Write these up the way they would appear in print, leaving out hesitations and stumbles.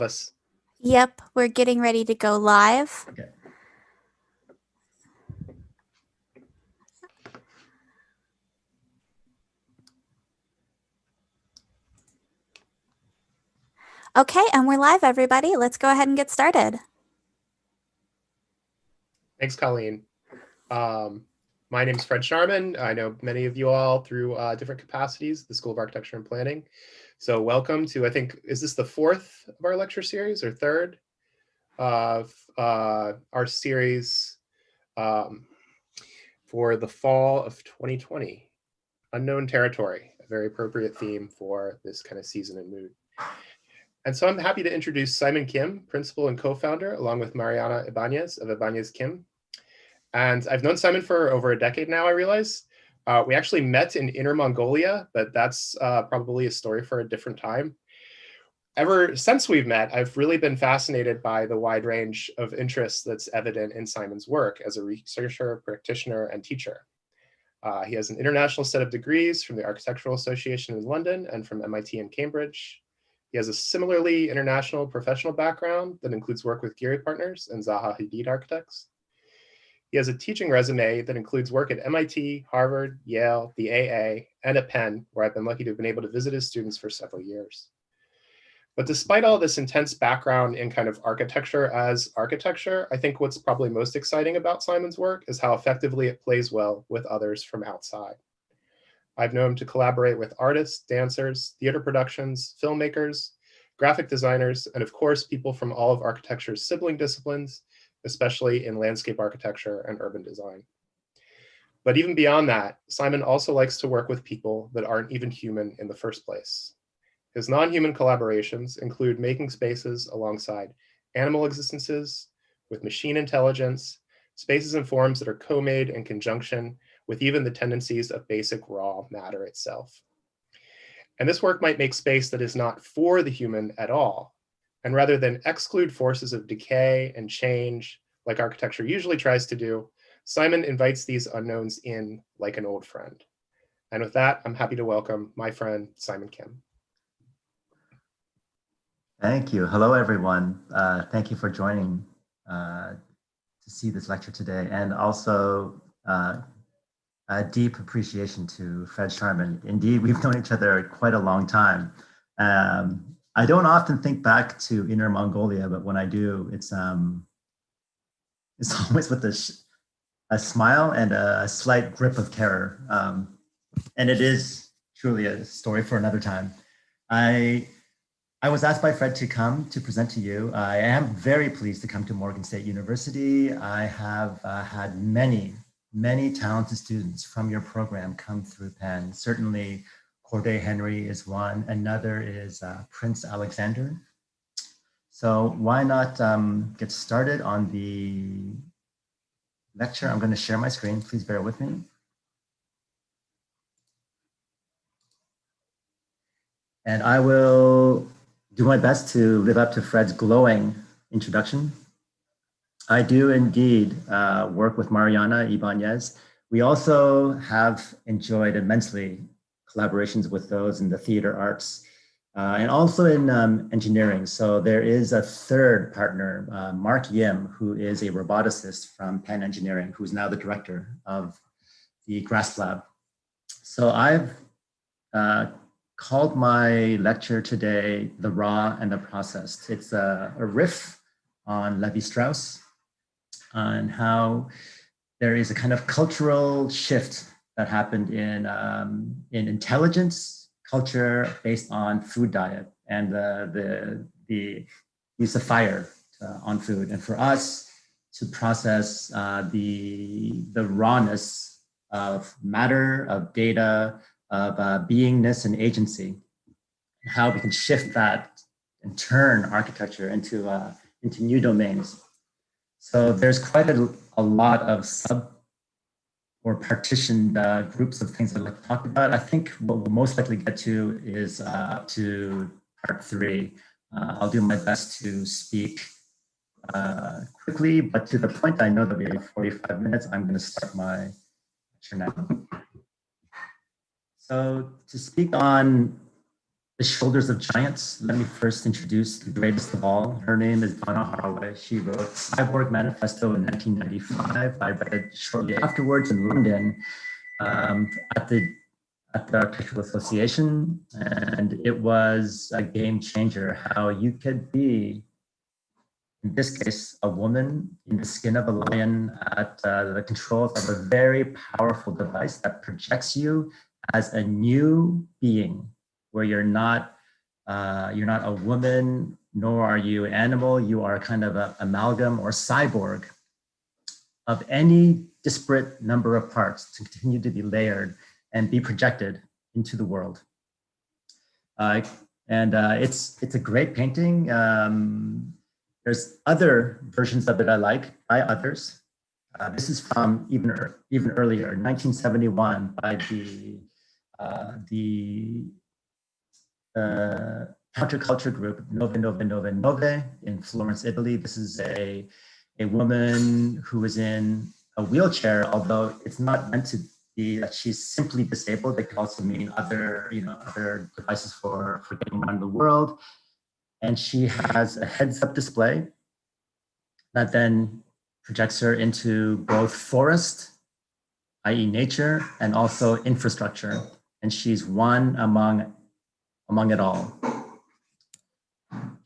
us. Yep, we're getting ready to go live. Okay. Okay, and we're live, everybody. Let's go ahead and get started. Thanks, Colleen. My name is Fred Sharman. I know many of you all through different capacities, the School of Architecture and Planning. So welcome to, I think, is this the fourth of our lecture series or third of our series for the fall of 2020? Unknown territory, a very appropriate theme for this kind of season and mood. And so I'm happy to introduce Simon Kim, principal and co-founder, along with Mariana Ibanez of Ibanez Kim. And I've known Simon for over a decade now, I realize. We actually met in Inner Mongolia, but that's probably a story for a different time. Ever since we've met, I've really been fascinated by the wide range of interests that's evident in Simon's work as a researcher, practitioner, and teacher. He has an international set of degrees from the Architectural Association in London and from MIT and Cambridge. He has a similarly international professional background that includes work with Geary Partners and Zaha Hadid Architects. He has a teaching resume that includes work at MIT, Harvard, Yale, the AA, and at Penn, where I've been lucky to have been able to visit his students for several years. But despite all this intense background in kind of architecture as architecture, I think what's probably most exciting about Simon's work is how effectively it plays well with others from outside. I've known him to collaborate with artists, dancers, theater productions, filmmakers, graphic designers, and of course, people from all of architecture's sibling disciplines, especially in landscape architecture and urban design. But even beyond that, Simon also likes to work with people that aren't even human in the first place. His non-human collaborations include making spaces alongside animal existences, with machine intelligence, spaces and forms that are co-made in conjunction with even the tendencies of basic raw matter itself. And this work might make space that is not for the human at all, and rather than exclude forces of decay and change, like architecture usually tries to do, Simon invites these unknowns in like an old friend. And with that, I'm happy to welcome my friend, Simon Kim. Thank you. Hello, everyone. Thank you for joining to see this lecture today. And also a deep appreciation to Fred Sharman. Indeed, we've known each other quite a long time. I don't often think back to Inner Mongolia, but when I do, it's always with a smile and a slight grip of terror. And it is truly a story for another time. I was asked by Fred to come to present to you. I am very pleased to come to Morgan State University. I have had many talented students from your program come through Penn. Certainly, Corday Henry is one. Another is Prince Alexander. So why not get started on the lecture? I'm going to share my screen. Please bear with me. And I will do my best to live up to Fred's glowing introduction. I do indeed work with Mariana Ibanez. We also have enjoyed immensely collaborations with those in the theater arts and also in engineering. So there is a third partner, Mark Yim, who is a roboticist from Penn Engineering, who's now the director of the GRASP Lab. So I've called my lecture today, The Raw and the Processed. It's a riff on Levi-Strauss, on how there is a kind of cultural shift that happened in intelligence culture based on food diet and the use of fire on food. And for us to process the rawness of matter, of data, of beingness and agency, and how we can shift that and turn architecture into new domains. So there's quite a lot of sub or partitioned groups of things I'd like to talk about. I think what we'll most likely get to is up to part 3. I'll do my best to speak quickly, but to the point. I know that we have 45 minutes. I'm going to start my lecture now. So to speak on The Shoulders of Giants. Let me first introduce the greatest of all. Her name is Donna Haraway. She wrote Cyborg Manifesto in 1995. I read it shortly afterwards in London at the Architectural Association, and it was a game changer. How you could be, in this case, a woman in the skin of a lion at the controls of a very powerful device that projects you as a new being, where you're not a woman, nor are you an animal. You are kind of an amalgam or cyborg of any disparate number of parts to continue to be layered and be projected into the world. It's a great painting. There's other versions of it I like by others. This is from even earlier, 1971, by the counterculture group Nove in Florence, Italy. This is a woman who is in a wheelchair, although it's not meant to be that she's simply disabled. It could also mean other devices for getting around the world. And she has a heads-up display that then projects her into both forest, i.e. nature, and also infrastructure. And she's one among it all.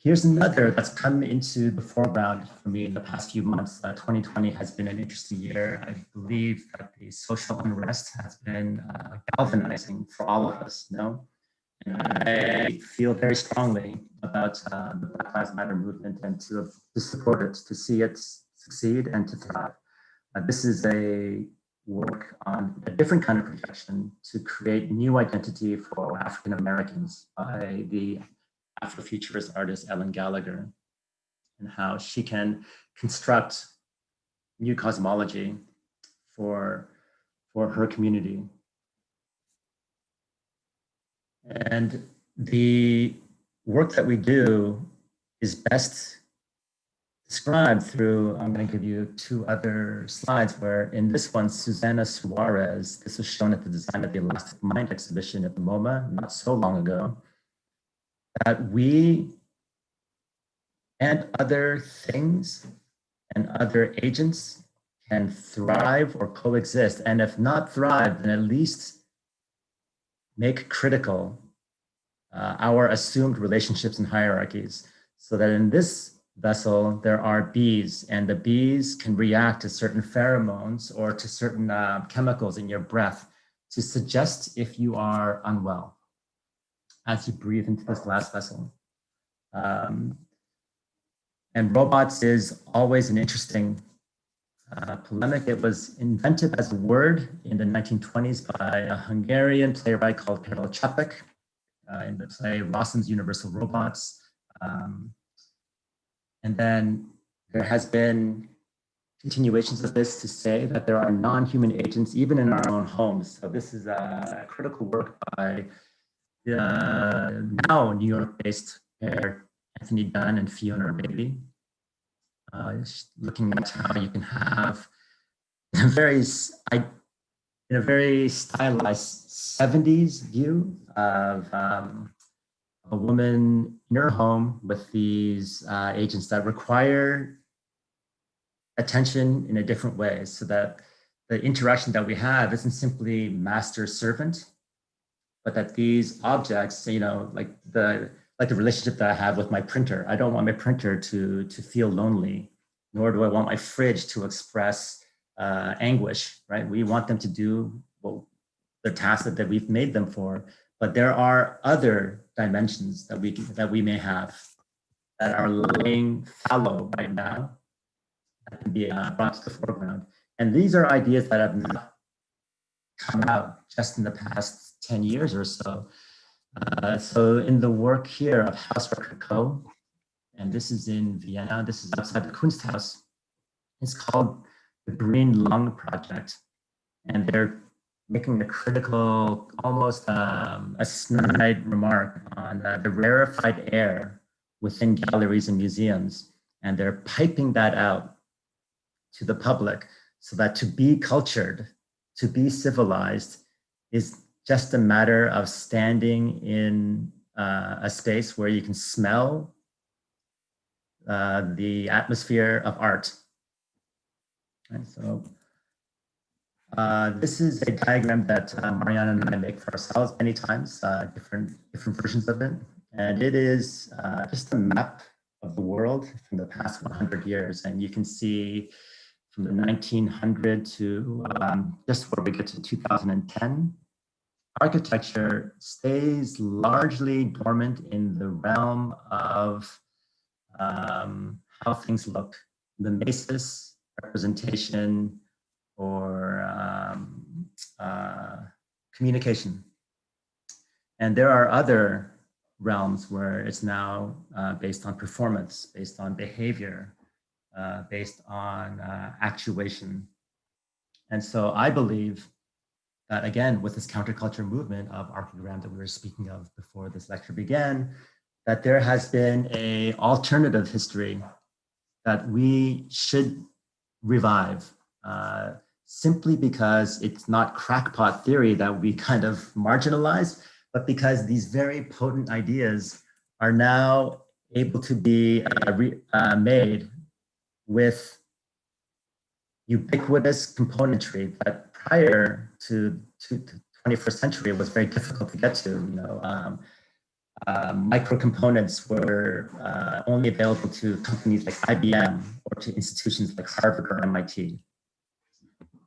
Here's another that's come into the foreground for me in the past few months. 2020 has been an interesting year. I believe that the social unrest has been galvanizing for all of us, no? And I feel very strongly about the Black Lives Matter movement and to support it, to see it succeed and to thrive. This is a work on a different kind of projection to create new identity for African Americans by the Afrofuturist artist Ellen Gallagher, and how she can construct new cosmology for her community. And the work that we do is best described through, I'm going to give you two other slides where in this one, Susana Suarez, this was shown at the Design of the Elastic Mind exhibition at the MoMA not so long ago, that we and other things and other agents can thrive or coexist. And if not thrive, then at least make critical our assumed relationships and hierarchies, so that in this vessel, there are bees, and the bees can react to certain pheromones or to certain chemicals in your breath to suggest if you are unwell as you breathe into this glass vessel. And robots is always an interesting polemic. It was invented as a word in the 1920s by a Hungarian playwright called Karol Čapek in the play Rossum's Universal Robots. And then there has been continuations of this to say that there are non-human agents even in our own homes. So this is a critical work by now New York-based pair Anthony Dunn and Fiona Raby, looking at how you can have in a very stylized 70s view of a woman in her home with these agents that require attention in a different way, so that the interaction that we have isn't simply master-servant, but that these objects, like the relationship that I have with my printer. I don't want my printer to feel lonely, nor do I want my fridge to express anguish, right? We want them to do the task that we've made them for, but there are other dimensions that we may have that are lying fallow right now that can be brought to the foreground. And these are ideas that have not come out just in the past 10 years or so. So in the work here of Hauswerker Co., and this is in Vienna, this is outside the Kunsthaus, it's called the Green Lung Project. And they're making a critical, almost a snide remark on the rarefied air within galleries and museums. And they're piping that out to the public so that to be cultured, to be civilized is just a matter of standing in a space where you can smell the atmosphere of art. And so this is a diagram that Mariana and I make for ourselves many times, different versions of it. And it is just a map of the world from the past 100 years. And you can see from the 1900 to just where we get to 2010, architecture stays largely dormant in the realm of how things look, the basis, representation, or communication. And there are other realms where it's now based on performance, based on behavior, based on actuation. And so I believe that, again, with this counterculture movement of archigram that we were speaking of before this lecture began, that there has been an alternative history that we should revive, simply because it's not crackpot theory that we kind of marginalize, but because these very potent ideas are now able to be made with ubiquitous componentry that prior to the 21st century was very difficult to get to. Micro components were only available to companies like IBM or to institutions like Harvard or MIT.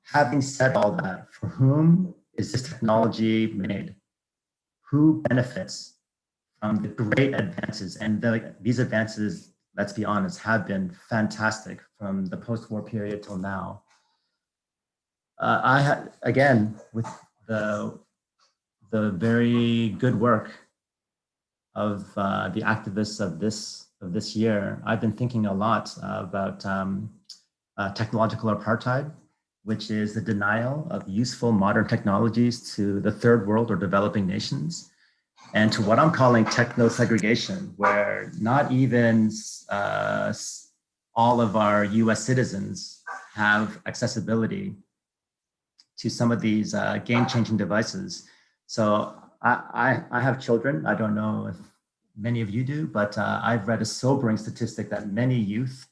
Having said all that, for whom is this technology made? Who benefits from the great advances? And these advances, let's be honest, have been fantastic from the post-war period till now. Again, with the very good work of the activists of this year, I've been thinking a lot about technological apartheid, which is the denial of useful modern technologies to the third world or developing nations, and to what I'm calling techno-segregation, where not even all of our US citizens have accessibility to some of these game-changing devices. So I have children. I don't know if many of you do, but I've read a sobering statistic that many youth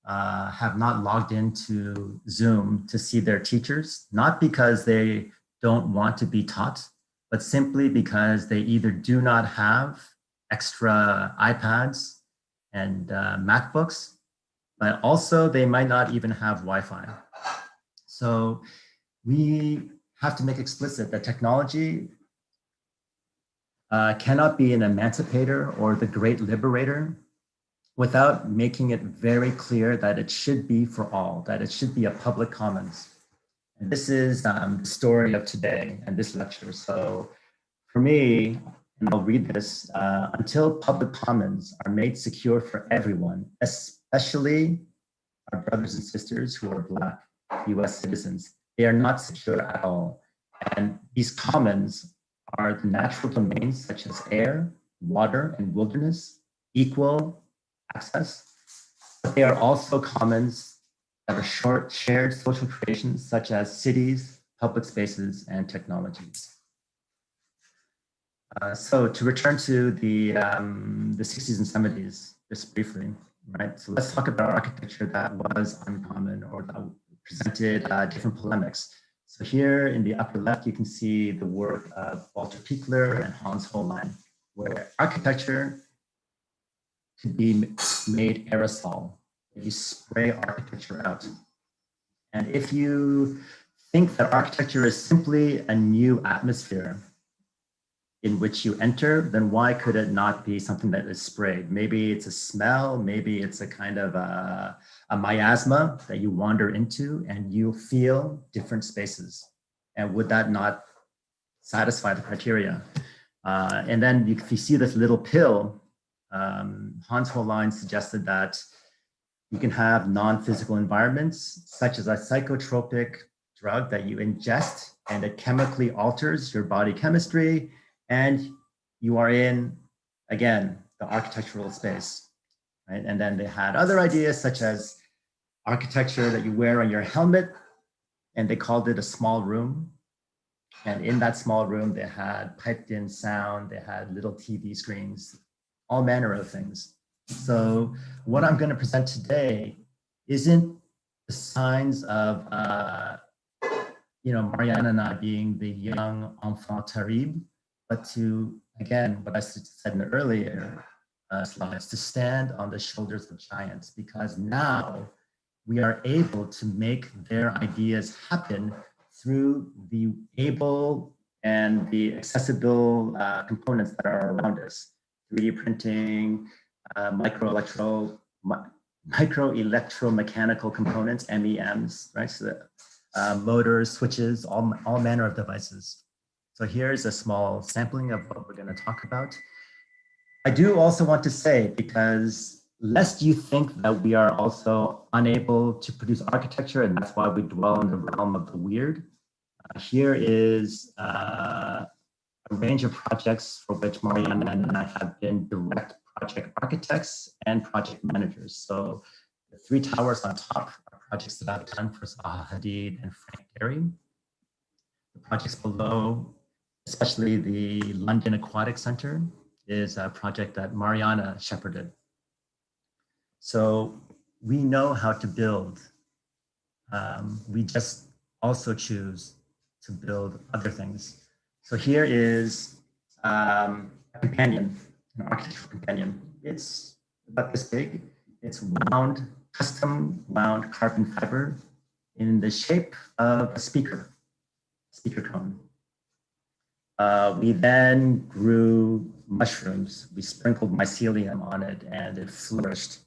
have not logged into Zoom to see their teachers, not because they don't want to be taught, but simply because they either do not have extra iPads and MacBooks, but also they might not even have Wi-Fi. So we have to make explicit that technology cannot be an emancipator or the great liberator without making it very clear that it should be for all, that it should be a public commons. And this is the story of today and this lecture. So for me, and I'll read this, until public commons are made secure for everyone, especially our brothers and sisters who are Black US citizens, they are not secure at all. And these commons are the natural domains such as air, water, and wilderness, equal access, but they are also commons that are shared social creations such as cities, public spaces, and technologies. So to return to the 60s and 70s, just briefly, right? So let's talk about architecture that was uncommon or that presented different polemics. So here in the upper left, you can see the work of Walter Pichler and Hans Hollein, where architecture could be made aerosol. You spray architecture out. And if you think that architecture is simply a new atmosphere in which you enter, then why could it not be something that is sprayed? Maybe it's a smell, maybe it's a kind of a miasma that you wander into and you feel different spaces. And would that not satisfy the criteria? And then if you see this little pill, Hans Hollein suggested that you can have non-physical environments, such as a psychotropic drug that you ingest and it chemically alters your body chemistry, and you are in, again, the architectural space, right? And then they had other ideas such as architecture that you wear on your helmet, and they called it a small room. And in that small room, they had piped in sound, they had little TV screens, all manner of things. So what I'm going to present today isn't the signs of, Mariana and I being the young enfant terrible, but to, again, what I said in the earlier slides, to stand on the shoulders of giants, because now we are able to make their ideas happen through the able and the accessible components that are around us. 3D printing, micro-electromechanical components, MEMs, right? So the, motors, switches, all manner of devices. So here's a small sampling of what we're going to talk about. I do also want to say, because lest you think that we are also unable to produce architecture, and that's why we dwell in the realm of the weird, here is a range of projects for which Mariana and I have been direct project architects and project managers. So the 3 towers on top are projects that I've done for Zaha Hadid and Frank Gehry. The projects below, especially the London Aquatic Center, is a project that Mariana shepherded. So we know how to build. We just also choose to build other things. So here is a companion, an architectural companion. It's about this big. It's wound, custom wound carbon fiber in the shape of a speaker cone. We then grew mushrooms. We sprinkled mycelium on it and it flourished.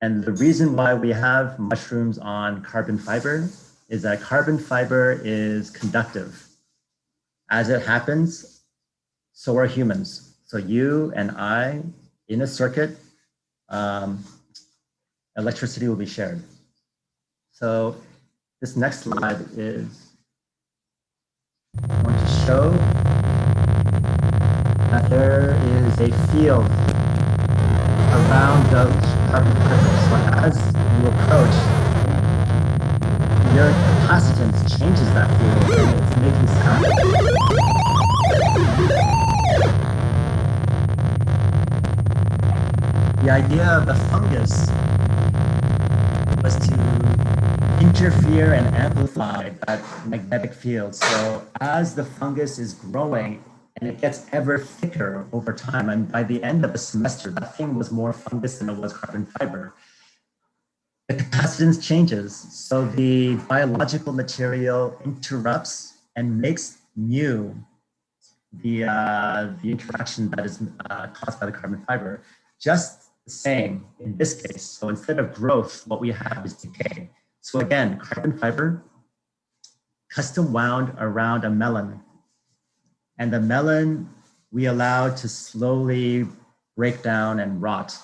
And the reason why we have mushrooms on carbon fiber is that carbon fiber is conductive. As it happens, so are humans. So you and I, in a circuit, electricity will be shared. So this next slide is going to show that there is a field around the carbon fiber. So as you approach, your capacitance changes that field and it's making sound. The idea of the fungus was to interfere and amplify that magnetic field. So as the fungus is growing and it gets ever thicker over time, and by the end of the semester, that thing was more fungus than it was carbon fiber. The capacitance changes, so the biological material interrupts and makes new the interaction that is caused by the carbon fiber. Just the same in this case. So instead of growth, what we have is decay. So again, carbon fiber, custom wound around a melon. And the melon we allowed to slowly break down and rot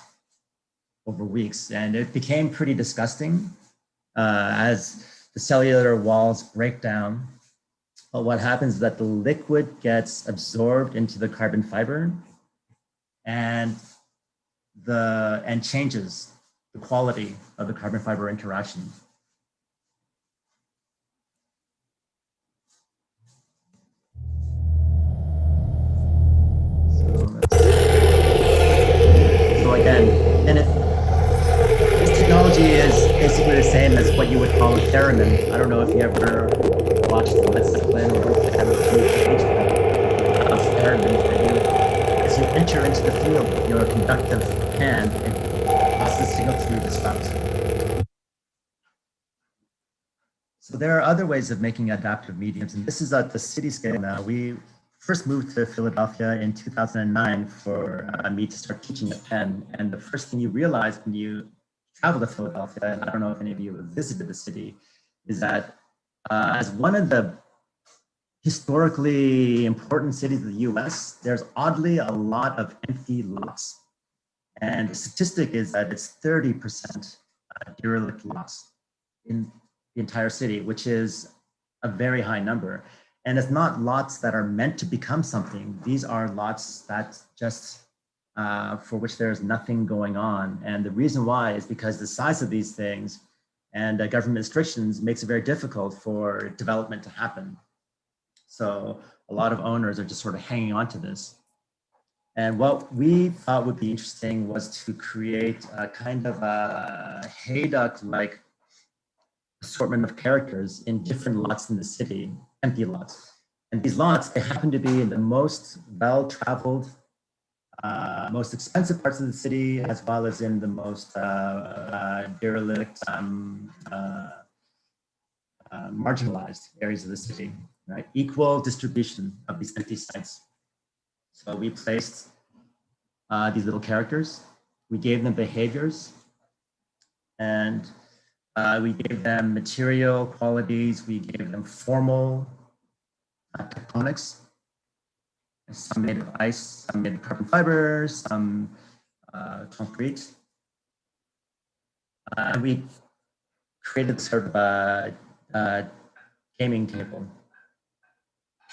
over weeks. And it became pretty disgusting as the cellular walls break down. But what happens is that the liquid gets absorbed into the carbon fiber and changes the quality of the carbon fiber interaction. So again, and this technology is basically the same as what you would call a theremin. I don't know if you ever watched the Led Zeppelin or theremin. As you enter into the field with your conductive hand, it passes the signal through this route. So there are other ways of making adaptive mediums, and this is at the city scale now. We first moved to Philadelphia in 2009 for me to start teaching at Penn. And the first thing you realize when you travel to Philadelphia, and I don't know if any of you have visited the city, is that as one of the historically important cities of the US, there's oddly a lot of empty lots. And the statistic is that it's 30% derelict lots in the entire city, which is a very high number. And it's not lots that are meant to become something. These are lots that just for which there's nothing going on. And the reason why is because the size of these things and government restrictions makes it very difficult for development to happen. So a lot of owners are just sort of hanging on to this. And what we thought would be interesting was to create a kind of a Hayduck-like assortment of characters in different lots in the city, empty lots. And these lots, they happen to be in the most well-traveled, most expensive parts of the city, as well as in the most derelict, marginalized areas of the city, right? Equal distribution of these empty sites. So we placed these little characters, we gave them behaviors, and we gave them material qualities, we gave them formal tectonics. Some made of ice, some made of carbon fiber, some concrete. And we created sort of a gaming table.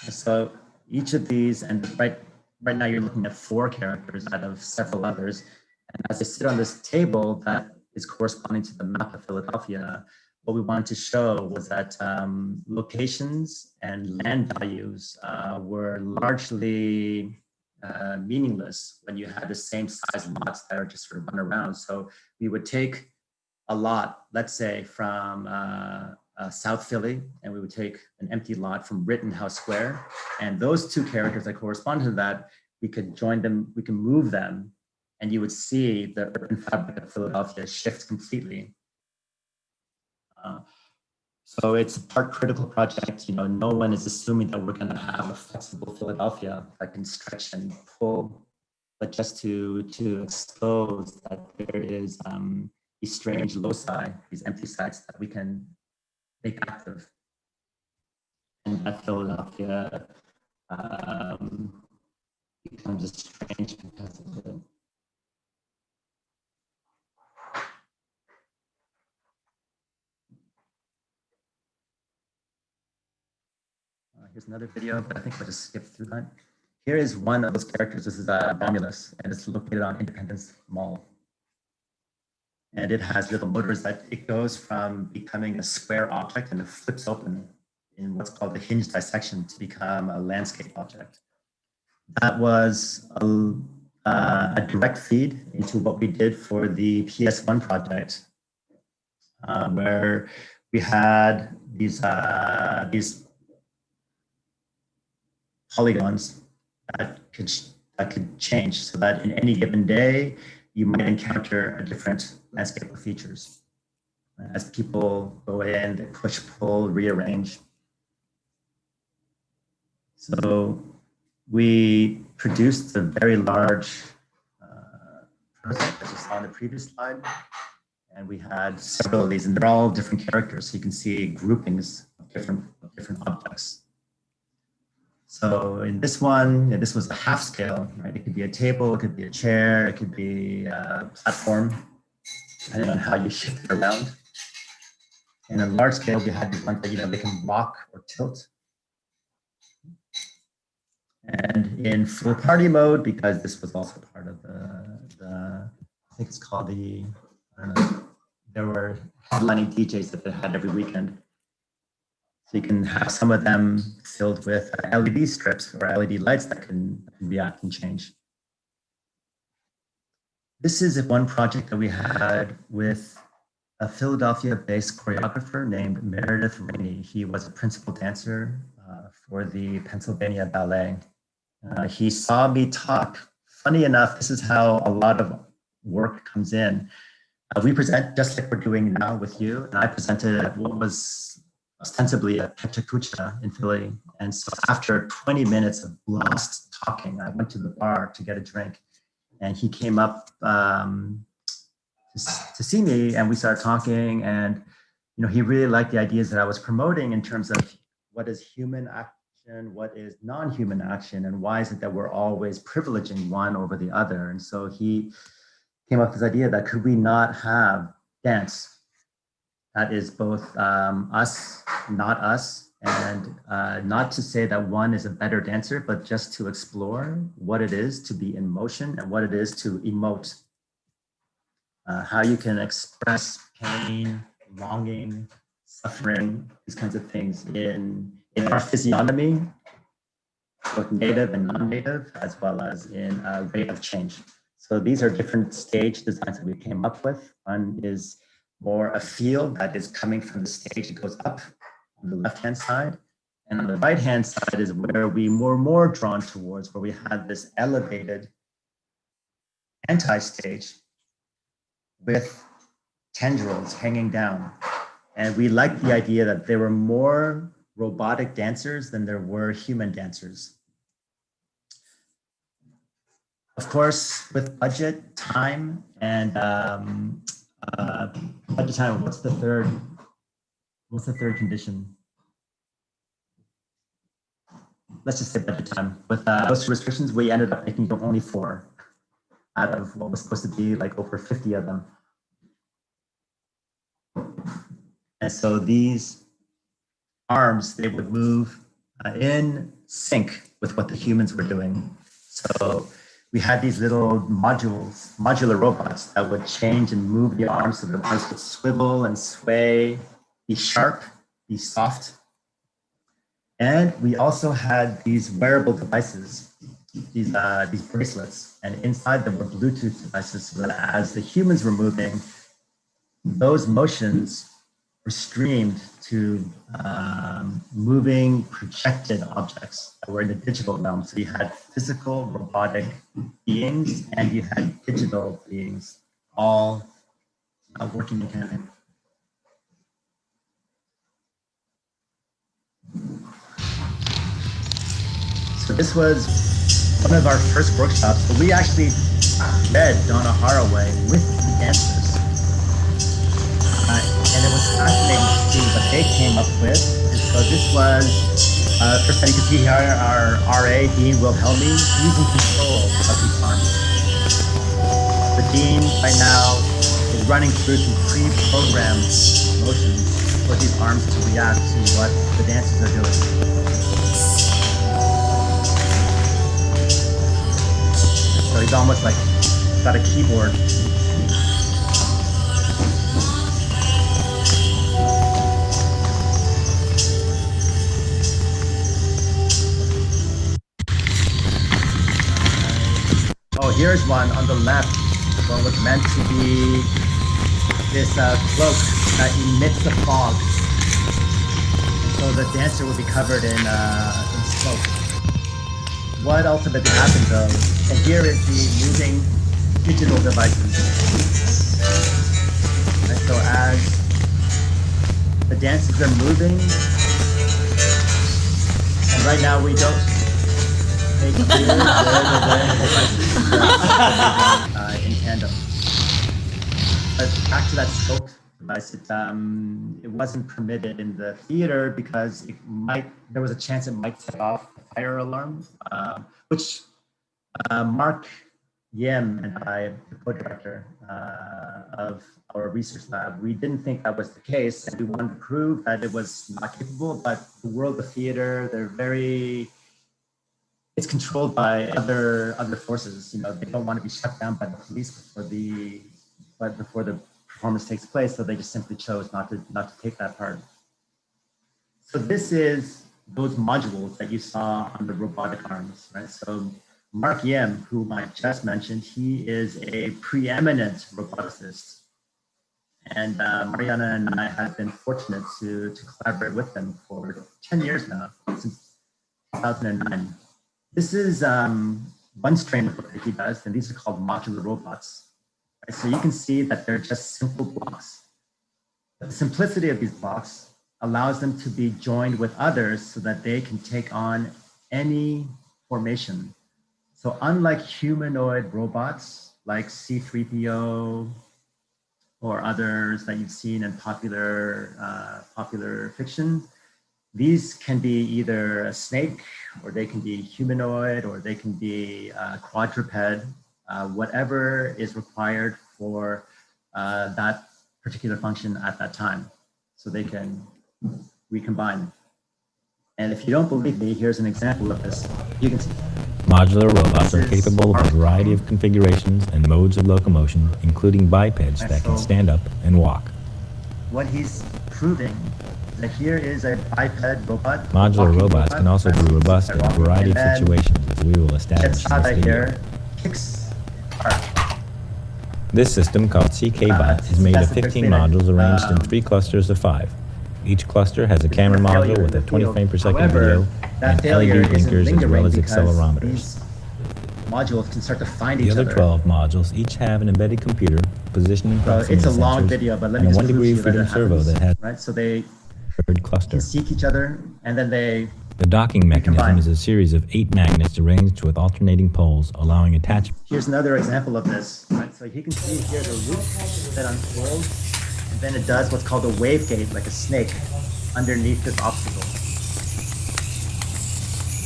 So each of these, and right now you're looking at 4 characters out of several others. And as they sit on this table that is corresponding to the map of Philadelphia, what we wanted to show was that locations and land values were largely meaningless when you had the same size lots that are just sort of run around. So we would take a lot, let's say from South Philly, and we would take an empty lot from Rittenhouse Square, and those 2 characters that correspond to that, we could join them, we can move them, and you would see the urban fabric of Philadelphia shift completely. So it's a part critical project. You know, no one is assuming that we're going to have a flexible Philadelphia that can stretch and pull, but just to expose that there is these strange loci, these empty sites that we can make active, and that Philadelphia becomes a strange because of it. Here's another video, but I think I'll just skip through that. Here is one of those characters. This is Romulus, and it's located on Independence Mall. And it has little motors that it goes from becoming a square object and it flips open in what's called a hinge dissection to become a landscape object. That was a direct feed into what we did for the PS1 project, where we had these polygons that could change, so that in any given day, you might encounter a different landscape of features. As people go in, they push, pull, rearrange. So we produced a very large prototype, as you saw on the previous slide. And we had several of these, and they're all different characters. So you can see groupings of different objects. So in this one, this was a half scale, right? It could be a table, it could be a chair, it could be a platform, depending on how you shift it around. And in large scale, we had these ones that, they can rock or tilt. And in full party mode, because this was also part of the I think it's called the, I don't know, there were headlining DJs that they had every weekend. So you can have some of them filled with LED strips or LED lights that can react and change. This is one project that we had with a Philadelphia-based choreographer named Meredith Rainey. He was a principal dancer for the Pennsylvania Ballet. He saw me talk. Funny enough, this is how a lot of work comes in. We present just like we're doing now with you, and I presented at what was ostensibly a Pechakucha in Philly. And so after 20 minutes of blast talking, I went to the bar to get a drink, and he came up to see me, and we started talking, and he really liked the ideas that I was promoting in terms of what is human action, what is non-human action, and why is it that we're always privileging one over the other. And so he came up with this idea that could we not have dance that is both us, not us, and not to say that one is a better dancer, but just to explore what it is to be in motion and what it is to emote. How you can express pain, longing, suffering, these kinds of things in in our physiognomy, both native and non-native, as well as in rate of change. So these are different stage designs that we came up with. One is more a field that is coming from the stage that goes up on the left-hand side. And on the right-hand side is where we were more drawn towards, where we had this elevated anti-stage with tendrils hanging down. And we liked the idea that there were more robotic dancers than there were human dancers. Of course, with budget, time, and budget time, what's the third condition? Let's just say budget time. With those restrictions, we ended up making only 4 out of what was supposed to be like over 50 of them. And so these arms, they would move in sync with what the humans were doing. So we had these little modular robots that would change and move the arms so the arms would swivel and sway, be sharp, be soft. And we also had these wearable devices, these bracelets, and inside them were Bluetooth devices so that as the humans were moving, those motions were streamed to moving projected objects that were in the digital realm. So you had physical robotic beings and you had digital beings all working in tandem. So this was one of our first workshops. So we actually read Donna Haraway with the dancers. And it was fascinating to see what they came up with. And so this was, first time you can see here our RA, Dean Wilhelmi, he's in control of these arms. The Dean right now is running through some pre-programmed motions for these arms to react to what the dancers are doing. So he's almost like got a keyboard. Oh, here's one on the left. What was meant to be this cloak that emits the fog. So the dancer will be covered in smoke. What ultimately happened though, and here is the moving digital devices. And so as the dancers are moving, and right now we don't make clear in tandem. But back to that scope device, it wasn't permitted in the theater because there was a chance it might set off a fire alarm, which Mark Yim and I, the co-director of our research lab, we didn't think that was the case, and we wanted to prove that it was not capable. But the world of theater, it's controlled by other forces. You know, they don't want to be shut down by the police before the performance takes place, so they just simply chose not to take that part. So this is those modules that you saw on the robotic arms, right? So Mark Yim, whom I just mentioned, he is a preeminent roboticist. And Mariana and I have been fortunate to collaborate with them for 10 years now, since 2009. This is one strain of work that he does, and these are called modular robots. Right? So you can see that they're just simple blocks. But the simplicity of these blocks allows them to be joined with others so that they can take on any formation. So unlike humanoid robots like C-3PO or others that you've seen in popular fiction, these can be either a snake, or they can be humanoid, or they can be quadruped, whatever is required for that particular function at that time. So they can recombine. And if you don't believe me, here's an example of this. You can see. Modular robots are capable of a variety of configurations and modes of locomotion, including bipeds that can stand up and walk. What he's proving is Now here is a biped robot. Modular walking robots robot, can also be robust in a variety of and then situations, as we will establish in Jetsada this video. here kicks apart. This system, called CK-Bot, is made of 15 modules arranged in 3 clusters of 5. Each cluster has a camera module with a 20 frame per second video and LED blinkers as well as accelerometers. Modules can start to find The each other other. 12 modules each have an embedded computer, positioning So proximity it's a long sensors, video, but let and me a just 1 prove degree to of you that freedom it servo happens, that has right? So they a third cluster. can seek each other, and then they The docking mechanism combine. is a series of 8 magnets arranged with alternating poles, allowing attachment. Here's another example of this. Right? So you can see here the loop that unfolds, and then it does what's called a wave gate, like a snake, underneath this obstacle.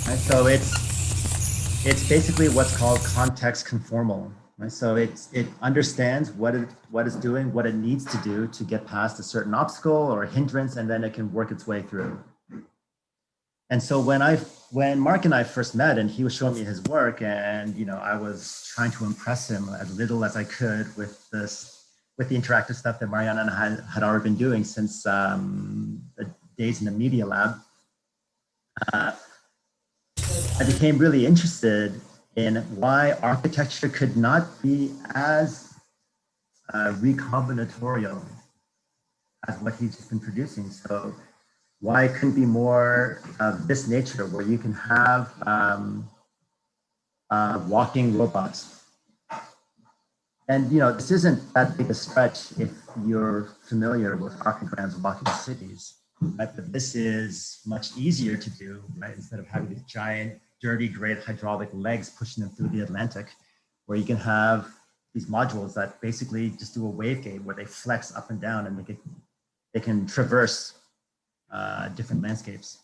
Right? So it's basically what's called context conformal. Right? So it understands what it's doing, what it needs to do to get past a certain obstacle or a hindrance, and then it can work its way through. And so when Mark and I first met, and he was showing me his work, and I was trying to impress him as little as I could with the interactive stuff that Mariana and I had already been doing since the days in the media lab, I became really interested in why architecture could not be as recombinatorial as what he's just been producing. So why it couldn't be more of this nature, where you can have walking robots. And this isn't that big a stretch if you're familiar with archograms walking cities, right? But this is much easier to do, right? Instead of having these giant, dirty, great hydraulic legs pushing them through the Atlantic, where you can have these modules that basically just do a wave gate where they flex up and down, and they can traverse different landscapes,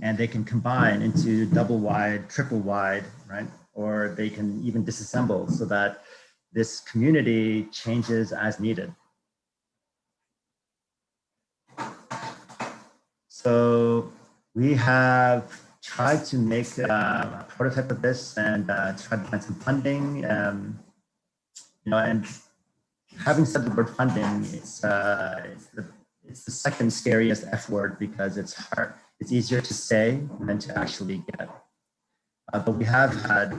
and they can combine into double wide, triple wide, right? Or they can even disassemble so that this community changes as needed. So we have tried to make a prototype of this and tried to find some funding. And having said the word funding, it's the second scariest F word, because it's hard. It's easier to say than to actually get. But we have had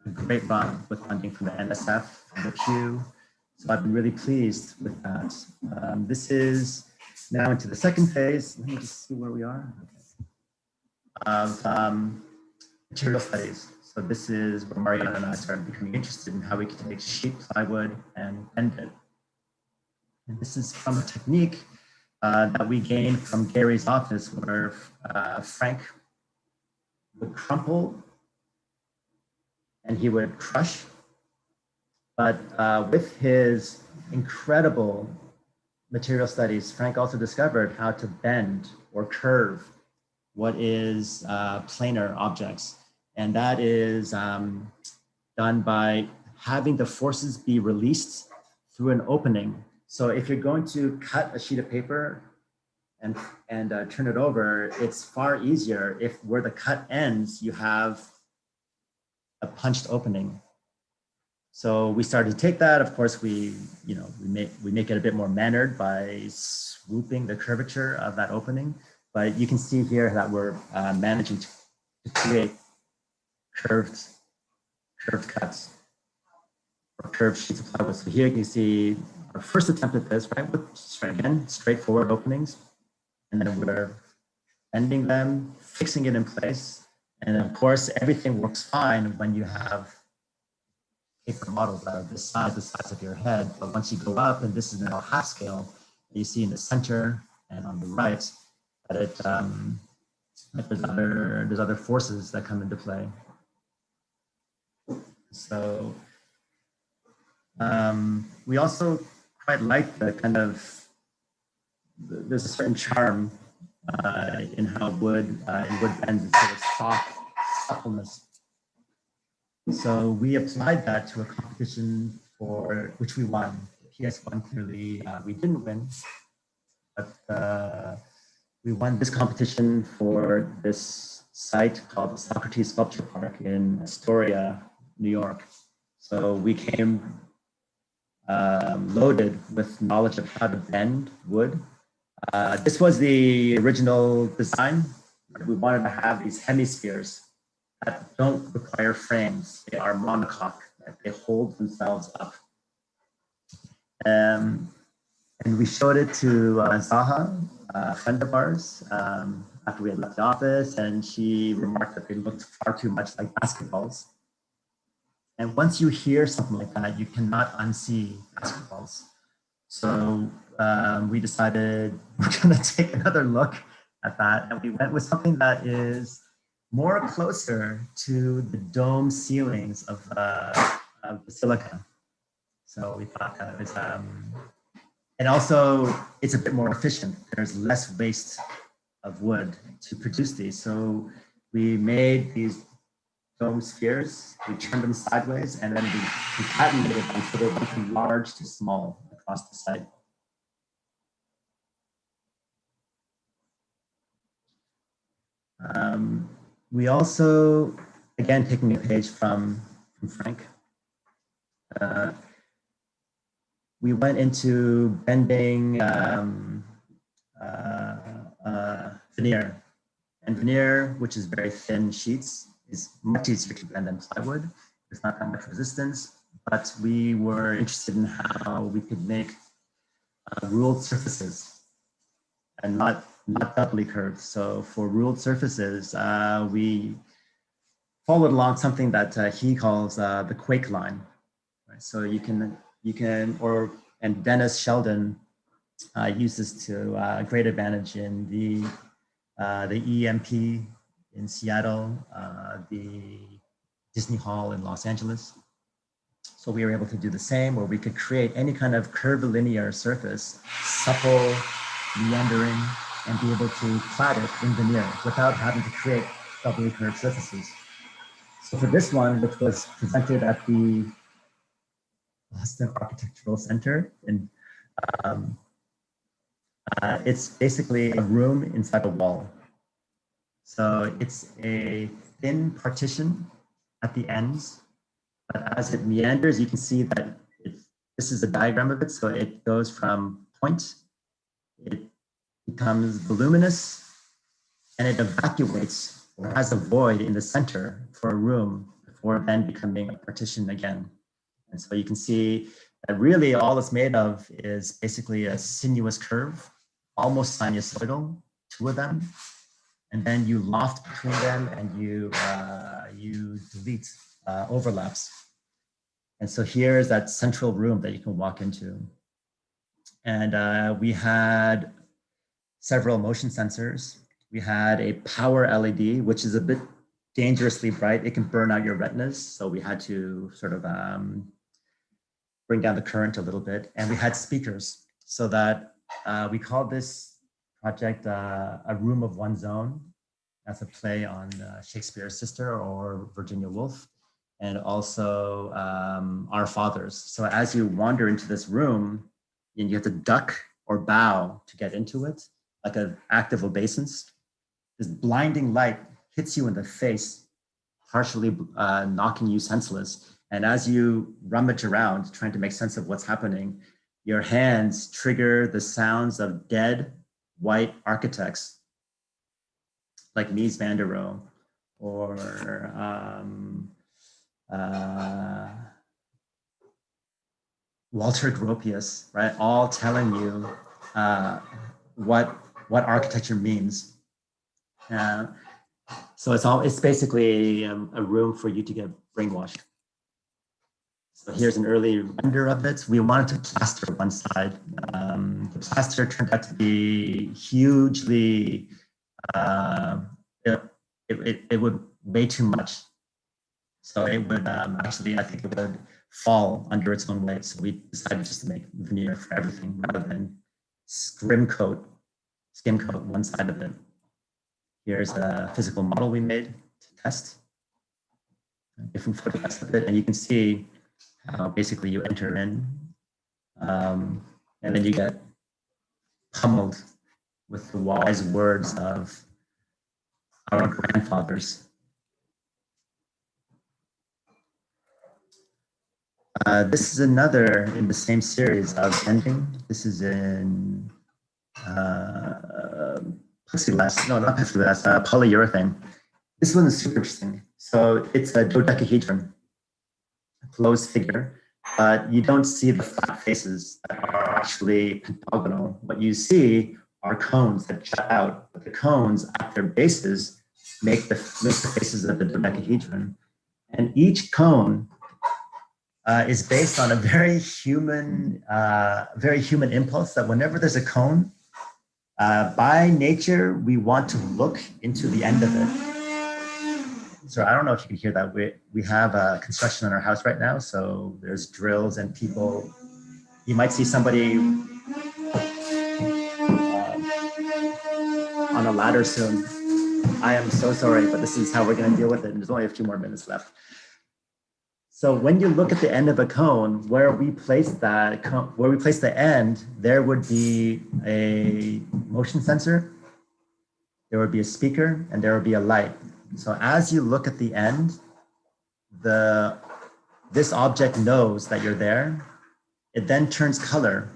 a great run with funding from the NSF, from the Pew. So I've been really pleased with that. This is now into the second phase. Let me just see where we are. Of material studies. So this is where Mariana and I started becoming interested in how we can take sheet plywood and bend it. And this is from a technique that we gained from Gary's office, where Frank would crumple and he would crush. But with his incredible material studies, Frank also discovered how to bend or curve what is planar objects. And that is done by having the forces be released through an opening. So if you're going to cut a sheet of paper and turn it over, it's far easier if where the cut ends, you have a punched opening. So we started to take that. Of course, we make it a bit more mannered by swooping the curvature of that opening. But you can see here that we're managing to create curved cuts or curved sheets of plywood. So here you can see our first attempt at this, right? Again, straightforward openings. And then we're bending them, fixing it in place. And of course, everything works fine when you have paper models that are the size of your head. But once you go up, and this is now half scale, you see in the center and on the right, that there's other forces that come into play. So we also quite like the kind of, there's a certain charm in how wood bends, it's sort of soft suppleness. So we applied that to a competition for which we won. PS1 clearly we didn't win, but we won this competition for this site called the Socrates Sculpture Park in Astoria, New York. So we came loaded with knowledge of how to bend wood This was the original design. We wanted to have these hemispheres that don't require frames. They are monocoque, right? They hold themselves up. And we showed it to Zaha, a friend of ours, after we had left the office, and she remarked that they looked far too much like basketballs. And once you hear something like that, you cannot unsee basketballs. So we decided we're going to take another look at that, and we went with something that is more closer to the dome ceilings of Basilica. So we thought that it was, and also it's a bit more efficient. There's less waste of wood to produce these. So we made these dome spheres, we turned them sideways, and then we patented them so they went from large to small across the site. We also, again, taking a page from Frank, we went into bending veneer. And veneer, which is very thin sheets, is much easier to bend than plywood. There's not that much resistance, but we were interested in how we could make ruled surfaces and not doubly curved. So for ruled surfaces, we followed along something that he calls the quake line. Right? So you can, and Dennis Sheldon uses to great advantage in the EMP in Seattle, the Disney Hall in Los Angeles. So we were able to do the same, where we could create any kind of curvilinear surface, supple, meandering, and be able to clad it in veneer without having to create doubly curved surfaces. So for this one, which was presented at the Boston Architectural Center, and it's basically a room inside a wall. So it's a thin partition at the ends, but as it meanders, you can see that this is a diagram of it. So it goes from point, it becomes voluminous, and it evacuates or has a void in the center for a room before then becoming a partition again. And so you can see that really all it's made of is basically a sinuous curve, almost sinusoidal, two of them. And then you loft between them and you delete overlaps. And so here's that central room that you can walk into. And we had several motion sensors. We had a power LED, which is a bit dangerously bright. It can burn out your retinas. So we had to sort of bring down the current a little bit. And we had speakers so that we called this project A Room of One Zone. That's a play on Shakespeare's sister or Virginia Woolf, and also Our Fathers. So as you wander into this room, and you have to duck or bow to get into it, like an act of obeisance. This blinding light hits you in the face, partially knocking you senseless. And as you rummage around trying to make sense of what's happening, your hands trigger the sounds of dead white architects like Mies van der Rohe or Walter Gropius, right? All telling you what architecture means. So it's basically a room for you to get brainwashed. So here's an early render of it. We wanted to plaster one side. The plaster turned out to be hugely, it would way too much. So it would actually, I think it would fall under its own weight. So we decided just to make veneer for everything rather than skim coat one side of it. Here's a physical model we made to test different photographs of it, and you can see how basically you enter in, and then you get pummeled with the wise words of our grandfathers. This is another in the same series of bending. This is in plexiglass, no, not plexiglass, polyurethane. This one is super interesting. So it's a dodecahedron, a closed figure, but you don't see the flat faces that are actually pentagonal. What you see are cones that jut out, but the cones at their bases make the faces of the dodecahedron. And each cone is based on a very human impulse that whenever there's a cone, by nature, we want to look into the end of it. So I don't know if you can hear that. We have construction in our house right now. So there's drills and people. You might see somebody on a ladder soon. I am so sorry, but this is how we're going to deal with it. And there's only a few more minutes left. So when you look at the end of a cone, where we place the end, there would be a motion sensor, there would be a speaker, and there would be a light. So as you look at the end, this object knows that you're there. It then turns color.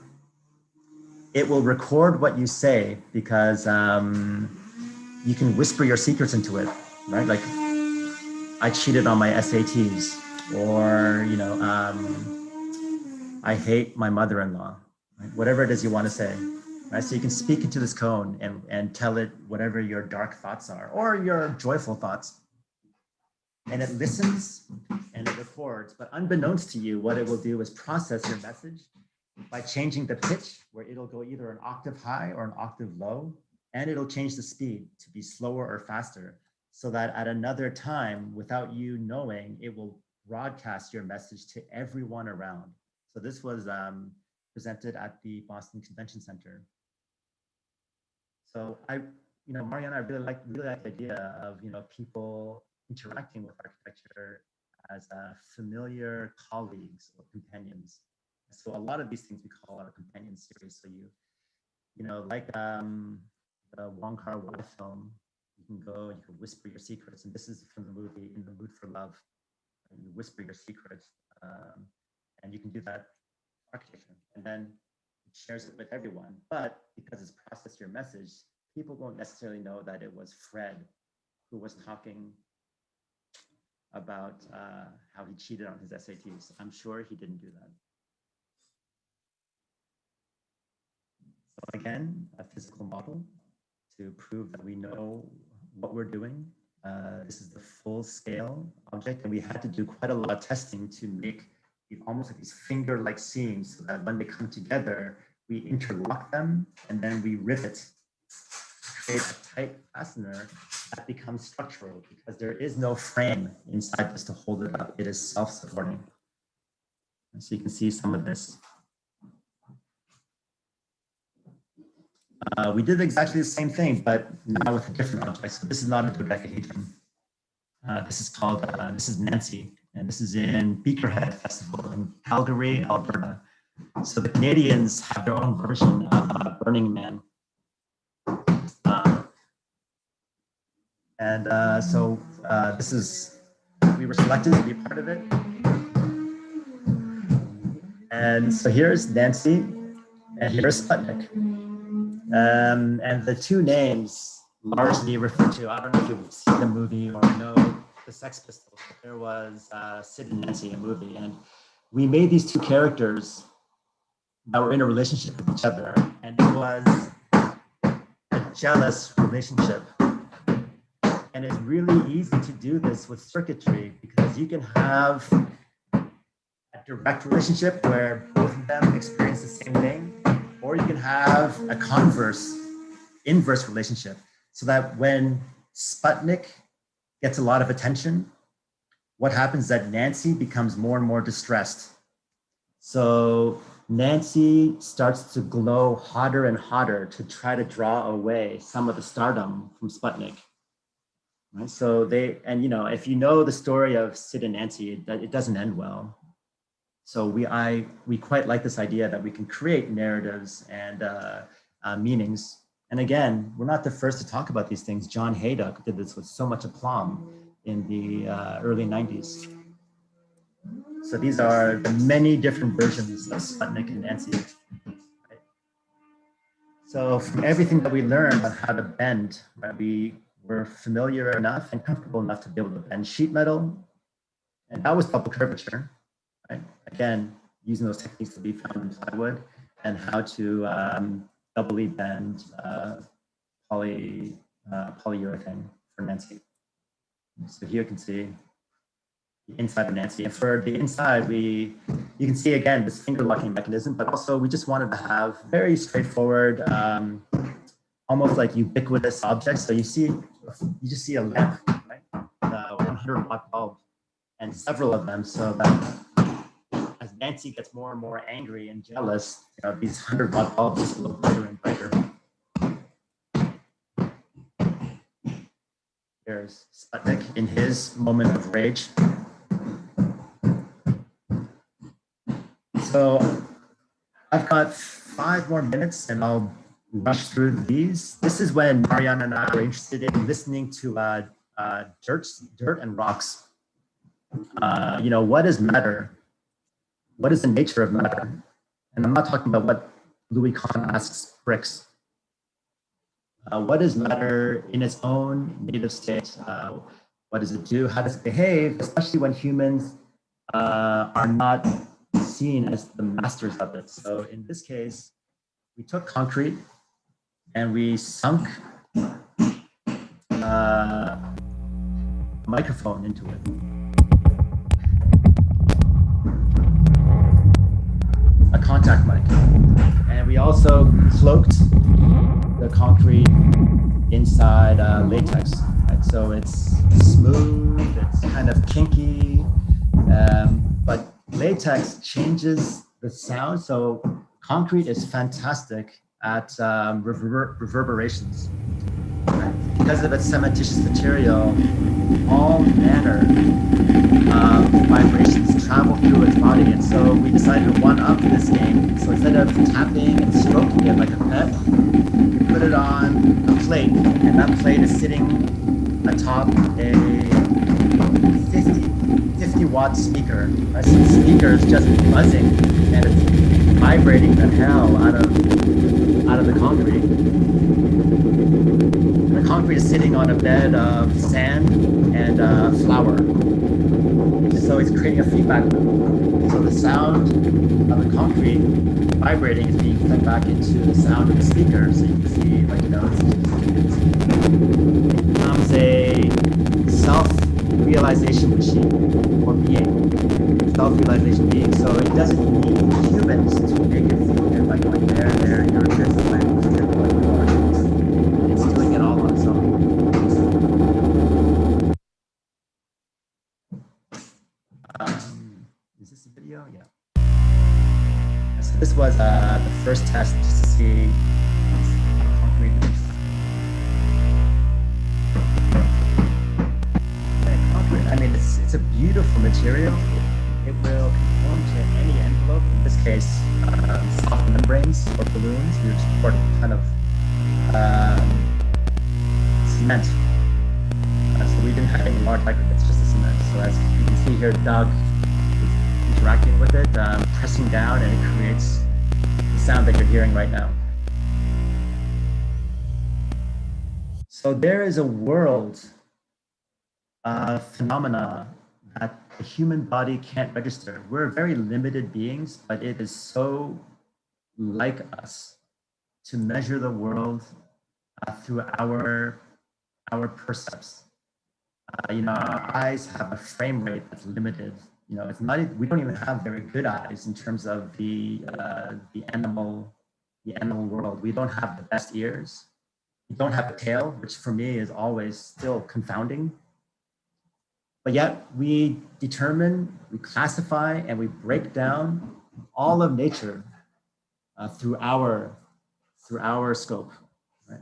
It will record what you say because you can whisper your secrets into it, right? Like, I cheated on my SATs, or I hate my mother-in-law, right? Whatever it is you want to say, right? So you can speak into this cone and tell it whatever your dark thoughts are or your joyful thoughts. And it listens and it records, but unbeknownst to you, what it will do is process your message by changing the pitch, where it'll go either an octave high or an octave low, and it'll change the speed to be slower or faster, so that at another time, without you knowing, it will broadcast your message to everyone around. So this was presented at the Boston Convention Center. So Mariana, I really like the idea of people interacting with architecture as familiar colleagues or companions. So a lot of these things we call our companion series. So like the Wong Kar-wai film, you can whisper your secrets, and this is from the movie In the Mood for Love. You whisper your secrets, and you can do that architecture, and then it shares it with everyone. But because it's processed your message, people won't necessarily know that it was Fred who was talking about how he cheated on his SATs. I'm sure he didn't do that. So again, a physical model to prove that we know what we're doing. This is the full scale object, and we had to do quite a lot of testing to make almost like these finger-like seams, so that when they come together, we interlock them and then we rivet, create a tight fastener that becomes structural, because there is no frame inside this to hold it up. It is self-supporting. And so you can see some of this. We did exactly the same thing, but now with a different object. So this is not a dodecahedron. This is Nancy, and this is in Beakerhead Festival in Calgary, Alberta. So the Canadians have their own version of Burning Man. We were selected to be part of it. And so here's Nancy, and here's Sputnik. And the two names largely refer to, I don't know if you've seen the movie or know the Sex Pistols, but there was Sid and Nancy, a movie, and we made these two characters that were in a relationship with each other, and it was a jealous relationship. And it's really easy to do this with circuitry, because you can have a direct relationship where both of them experience the same thing, or you can have a inverse relationship, so that when Sputnik gets a lot of attention, what happens is that Nancy becomes more and more distressed. So Nancy starts to glow hotter and hotter to try to draw away some of the stardom from Sputnik. Right? So if you know the story of Sid and Nancy, it doesn't end well. So we quite like this idea that we can create narratives and meanings. And again, we're not the first to talk about these things. John Haydock did this with so much aplomb in the early 90s. So these are the many different versions of Sputnik and Nancy. Right? So from everything that we learned on how to bend, right, we were familiar enough and comfortable enough to be able to bend sheet metal. And that was double curvature, right? Again, using those techniques that we found in plywood, and how to doubly bend polyurethane for Nancy. So here you can see the inside of Nancy. And for the inside, you can see again this finger locking mechanism, but also we just wanted to have very straightforward, almost like ubiquitous objects. So you just see a lamp, right? The 100-watt bulb, and several of them, so that as Nancy gets more and more angry and jealous, these 100-watt bulbs just look brighter and brighter. There's Sputnik in his moment of rage. So I've got 5 more minutes and I'll rush through these. This is when Mariana and I were interested in listening to dirt and rocks. What is matter? What is the nature of matter? And I'm not talking about what Louis Kahn asks bricks. What is matter in its own native state? What does it do? How does it behave? Especially when humans are not seen as the masters of it. So in this case, we took concrete and we sunk a microphone into it. A contact mic. And we also cloaked the concrete inside latex. Right? So it's smooth, it's kind of kinky, but latex changes the sound. So concrete is fantastic at reverberations. Right? Because of its cementitious material, all manner of vibrations travel through its body. And so we decided to one-up this game. So instead of tapping and stroking it like a pet, we put it on a plate, and that plate is sitting atop a 50-watt speaker. Right? So the speaker is just buzzing and it's vibrating the hell out of the concrete. And the concrete is sitting on a bed of sand and flour. So it's creating a feedback loop. So the sound of the concrete vibrating is being fed back into the sound of the speaker. So you can see, it becomes a self-realization machine or being, self-realization being. So it doesn't need humans to make it feel good by going there, you're this way, it's doing it all on its own. Is this a video? Yeah. So this was the first test just to see concrete. Concrete, I mean, it's a beautiful material. It will conform to any envelope. In this case, soft membranes or balloons. We just poured a ton of cement. So we didn't have any large microbits, just the cement. So as you can see here, Doug is interacting with it, pressing down, and it creates the sound that you're hearing right now. So there is a world of phenomena that the human body can't register. We're very limited beings, but it is so like us to measure the world through our percepts. Our eyes have a frame rate that's limited. It's not. We don't even have very good eyes in terms of the animal world. We don't have the best ears. We don't have a tail, which for me is always still confounding. But yet we determine, we classify, and we break down all of nature through our scope. Right?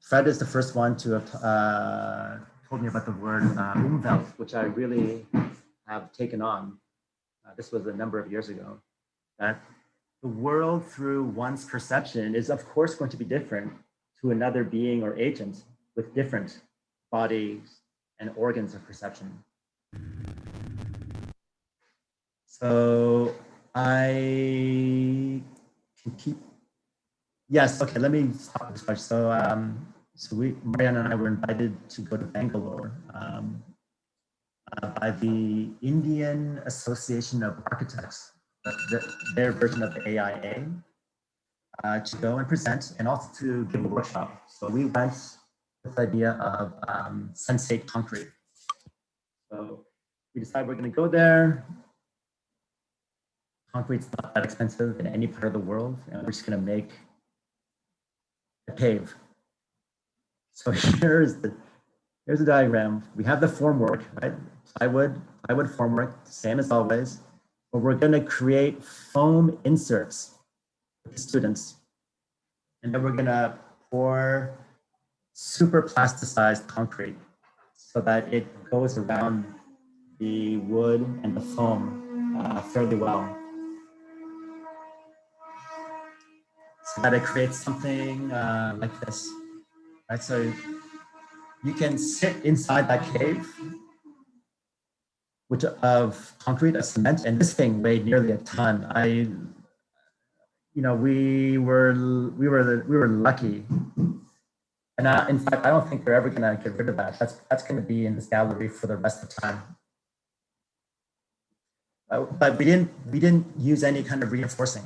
Fred is the first one to have told me about the word Umwelt, which I really have taken on. This was a number of years ago. That the world through one's perception is, of course, going to be different to another being or agent with different bodies and organs of perception. So I can keep Yes. Okay. Let me start this first. So, Marianne and I were invited to go to Bangalore by the Indian Association of Architects, their version of the AIA, to go and present and also to give a workshop. So we went with the idea of sensate concrete. So we decided we're going to go there. Concrete's not that expensive in any part of the world, and we're just going to make a cave. So here's the diagram. We have the formwork, right? Plywood formwork, same as always. But we're going to create foam inserts with the students, and then we're going to pour super plasticized concrete so that it goes around the wood and the foam fairly well. So that it creates something like this, right? So you can sit inside that cave, which of concrete, of cement, and this thing weighed nearly a ton. We were lucky, and in fact, I don't think we're ever gonna get rid of that. That's gonna be in this gallery for the rest of the time. But we didn't use any kind of reinforcing.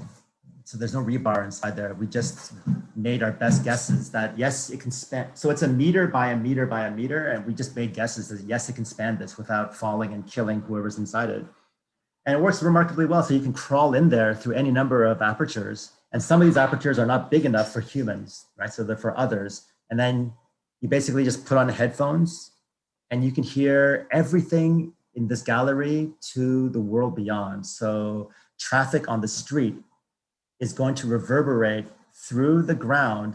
So there's no rebar inside there. We just made our best guesses that yes, it can span. So it's a meter by a meter by a meter. And we just made guesses that yes, it can span this without falling and killing whoever's inside it. And it works remarkably well. So you can crawl in there through any number of apertures. And some of these apertures are not big enough for humans, right? So they're for others. And then you basically just put on headphones and you can hear everything in this gallery to the world beyond. So traffic on the street is going to reverberate through the ground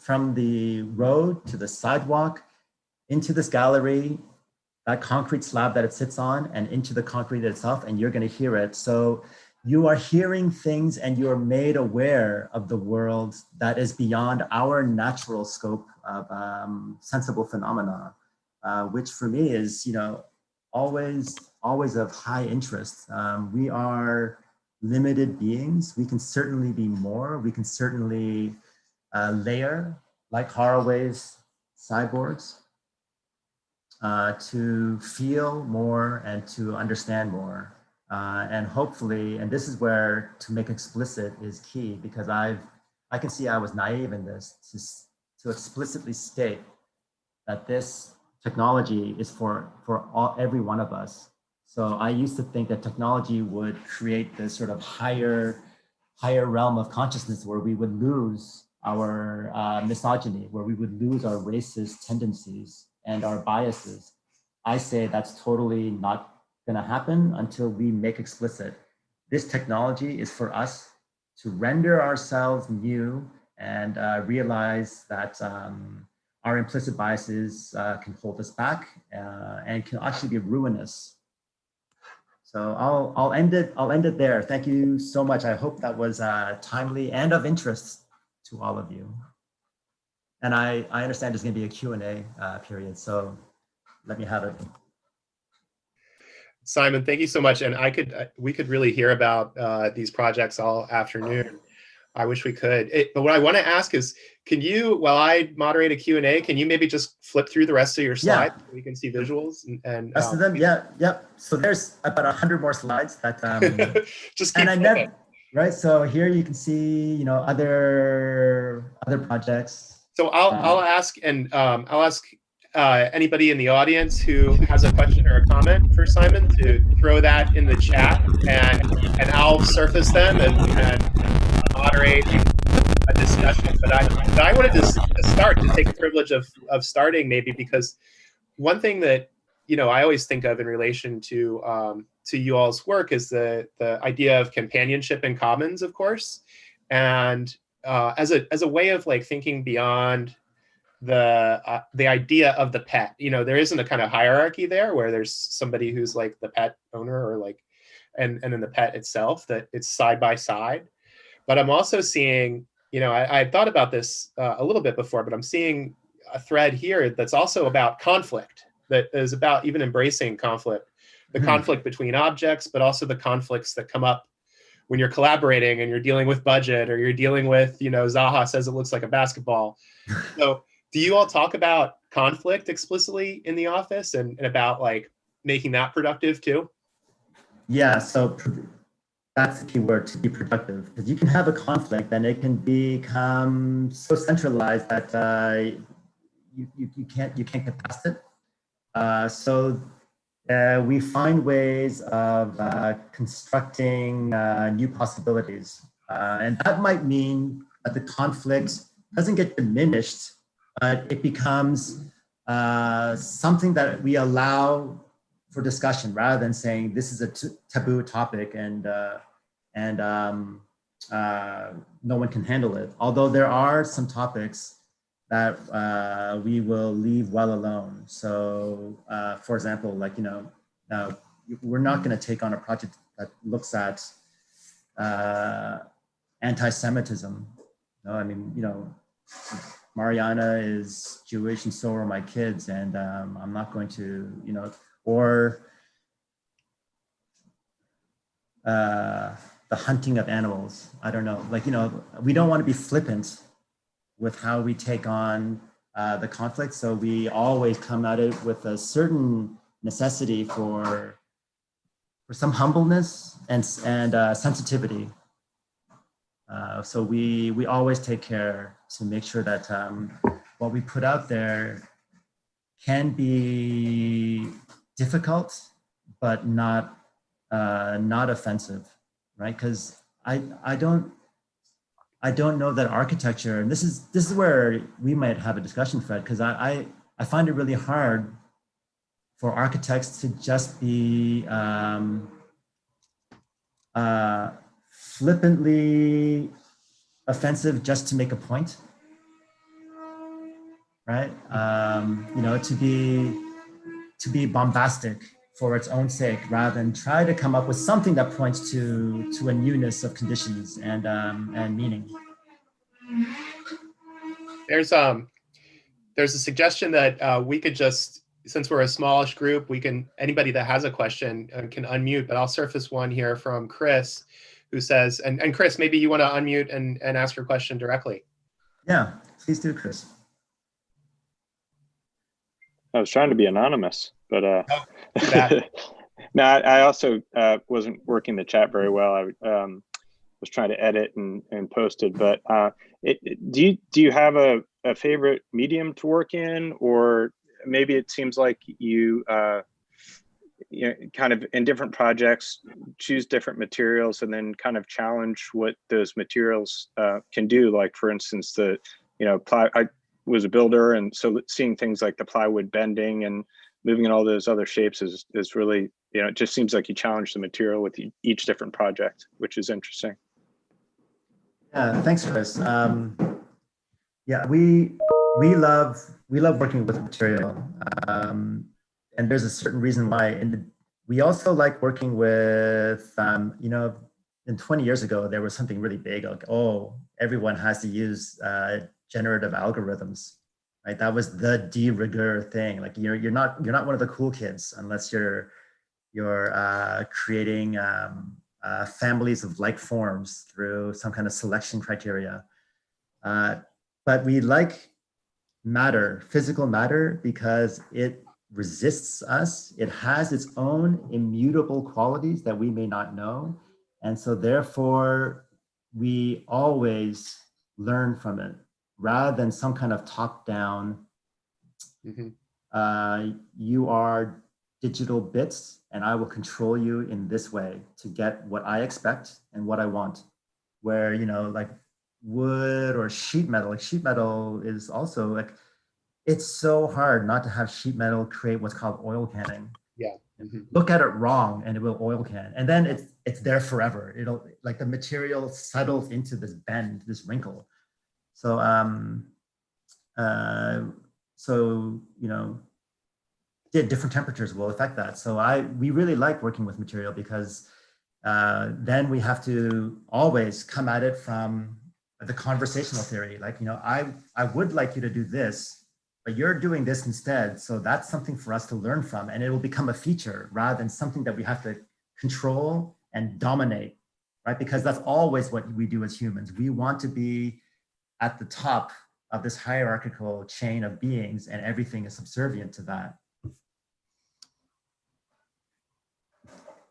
from the road to the sidewalk into this gallery, that concrete slab that it sits on, and into the concrete itself, and you're going to hear it. So you are hearing things and you're made aware of the world that is beyond our natural scope of sensible phenomena, which for me is, always of high interest. We are limited beings. We can certainly be more. We can certainly layer, like Haraway's cyborgs, to feel more and to understand more. And hopefully, and this is where to make explicit is key, because I can see I was naive in this, to explicitly state that this technology is for every one of us. So I used to think that technology would create this sort of higher realm of consciousness where we would lose our misogyny, where we would lose our racist tendencies and our biases. I say that's totally not gonna happen until we make explicit. This technology is for us to render ourselves new and realize that our implicit biases can hold us back and can actually be ruinous. So I'll end it there. Thank you so much. I hope that was timely and of interest to all of you. And I understand there's going to be a Q&A period, so let me have it. Simon, thank you so much. And we could really hear about these projects all afternoon. I wish we could. But what I want to ask is, can you, while I moderate a Q&A, can you maybe just flip through the rest of your slides so we can see visuals? And rest of them, yeah. So there's about 100 more slides that just keep flipping. Right. So here you can see, other projects. So I'll ask, and I'll ask anybody in the audience who has a question or a comment for Simon to throw that in the chat, and I'll surface them and moderate a discussion. But I wanted to take the privilege of starting, maybe because one thing that I always think of in relation to you all's work is the idea of companionship in commons, of course, and as a way of thinking beyond the idea of the pet. There isn't a kind of hierarchy there where there's somebody who's like the pet owner or and then the pet itself, that it's side by side. But I'm also seeing, I thought about this a little bit before, but I'm seeing a thread here that's also about conflict, that is about even embracing conflict, the conflict between objects, but also the conflicts that come up when you're collaborating and you're dealing with budget, or you're dealing with, Zaha says it looks like a basketball. So do you all talk about conflict explicitly in the office and about like making that productive too? Yeah, so that's the key word, to be productive, because you can have a conflict and it can become so centralized that you can't get past it. So we find ways of constructing new possibilities. And that might mean that the conflict doesn't get diminished, but it becomes something that we allow for discussion, rather than saying this is a taboo topic and no one can handle it. Although there are some topics that we will leave well alone. So for example, like, we're not going to take on a project that looks at anti-Semitism. No, I mean, Mariana is Jewish and so are my kids, and I'm not going to, or the hunting of animals. I don't know, like, we don't want to be flippant with how we take on the conflict. So we always come at it with a certain necessity for some humbleness and sensitivity. So we always take care to make sure that what we put out there can be difficult, but not offensive, right? Because I don't know that architecture, and this is where we might have a discussion, Fred, because I find it really hard for architects to just be flippantly offensive just to make a point, right? To be bombastic for its own sake, rather than try to come up with something that points to a newness of conditions and meaning. There's a suggestion that we could just, since we're a smallish group, anybody that has a question can unmute, but I'll surface one here from Chris, who says, and Chris, maybe you want to unmute and ask your question directly. Yeah, please do, Chris. I was trying to be anonymous, but no, I also wasn't working the chat very well. I was trying to edit and post it, but do you have a favorite medium to work in, or maybe it seems like you kind of in different projects choose different materials and then kind of challenge what those materials can do. Like, for instance, I was a builder, and so seeing things like the plywood bending and moving in all those other shapes is really, it just seems like you challenge the material with each different project, which is interesting. Yeah, thanks, Chris. Yeah, we love working with material, and there's a certain reason why. And we also like working with, in 20 years ago, there was something really big, like, oh, everyone has to use generative algorithms, right? That was the de rigueur thing. Like, you're not one of the cool kids unless you're creating families of like forms through some kind of selection criteria. But we like matter, physical matter, because it resists us. It has its own immutable qualities that we may not know. And so therefore, we always learn from it, rather than some kind of top-down, you are digital bits and I will control you in this way to get what I expect and what I want. Where, like wood or sheet metal, like sheet metal is also like, it's so hard not to have sheet metal create what's called oil canning. Yeah. Look at it wrong and it will oil can. And then it's there forever. It'll, like, the material settles into this bend, this wrinkle. So, different temperatures will affect that. So we really like working with material, because then we have to always come at it from the conversational theory. Like, I would like you to do this, but you're doing this instead. So that's something for us to learn from, and it will become a feature rather than something that we have to control and dominate right? Because that's always what we do as humans. We want to be at the top of this hierarchical chain of beings, and everything is subservient to that.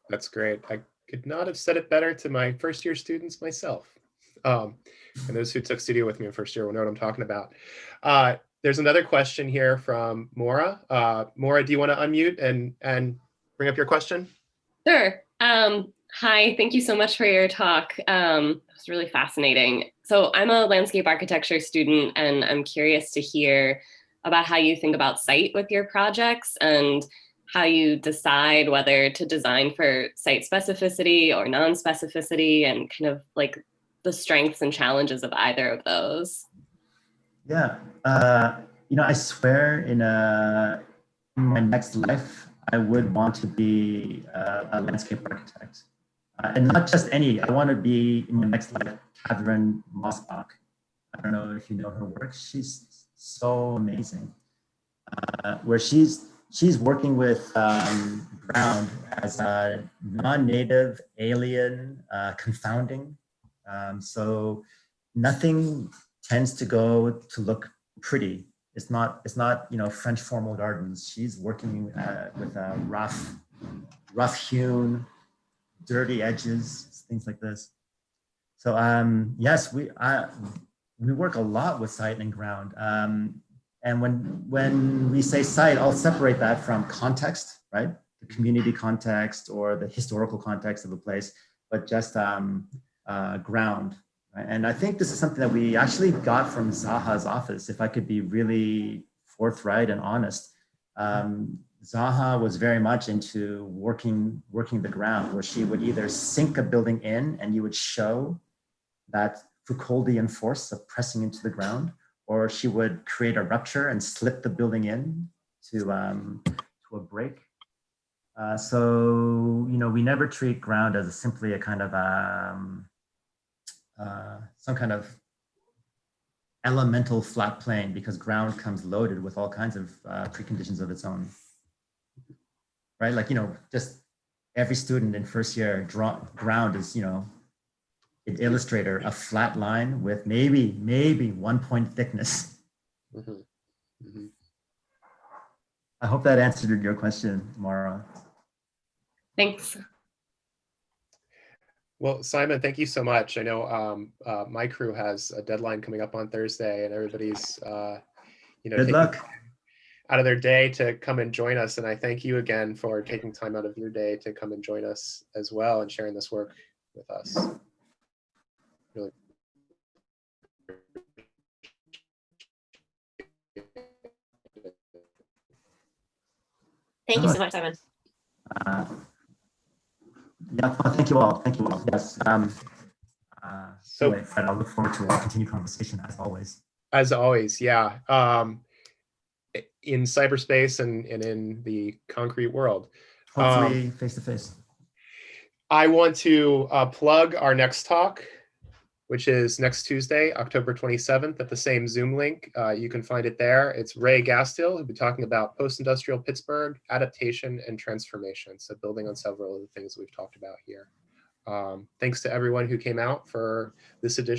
That's great. I could not have said it better to my first year students myself. And those who took studio with me in first year will know what I'm talking about. There's another question here from Maura. Maura, do you want to unmute and bring up your question? Sure. Hi, thank you so much for your talk. It was really fascinating. So I'm a landscape architecture student, and I'm curious to hear about how you think about site with your projects and how you decide whether to design for site specificity or non-specificity, and kind of like the strengths and challenges of either of those. Yeah, you know, I swear in my next life, I would want to be a landscape architect. And not just any, I want to be in my next life, Catherine Mosbach. I don't know if you know her work. She's so amazing. Where she's working with ground as a non-native, alien, confounding. So nothing tends to go to look pretty. It's not you know, French formal gardens. She's working with rough-hewn, dirty edges, things like this. So yes, we work a lot with site and ground. And when we say site, I'll separate that from context, right? The community context or the historical context of a place, but just ground. Right? And I think this is something that we actually got from Zaha's office, if I could be really forthright and honest. Zaha was very much into working the ground, where she would either sink a building in and you would show that Foucauldian force of pressing into the ground, or she would create a rupture and slip the building in to a break. So, you know, we never treat ground as simply a kind of some kind of elemental flat plane, because ground comes loaded with all kinds of preconditions of its own. Right, like, you know, just every student in first year ground is, you know, an illustrator, a flat line with maybe 1 point thickness. Mm-hmm. Mm-hmm. I hope that answered your question, Mara. Thanks. Well, Simon, thank you so much. I know my crew has a deadline coming up on Thursday, and everybody's, you know, Good luck. Out of their day to come and join us. And I thank you again for taking time out of your day to come and join us as well and sharing this work with us. Really. Thank you so much, Simon. Yeah, thank you all. Thank you all. Yes. So anyway, Fred, I'll look forward to a continued conversation as always. As always, yeah. In cyberspace and in the concrete world. Hopefully face to face. I want to plug our next talk, which is next Tuesday, October 27th, at the same Zoom link. You can find it there. It's Ray Gastill, who'll be talking about post-industrial Pittsburgh, adaptation and transformation. So building on several of the things we've talked about here. Thanks to everyone who came out for this edition.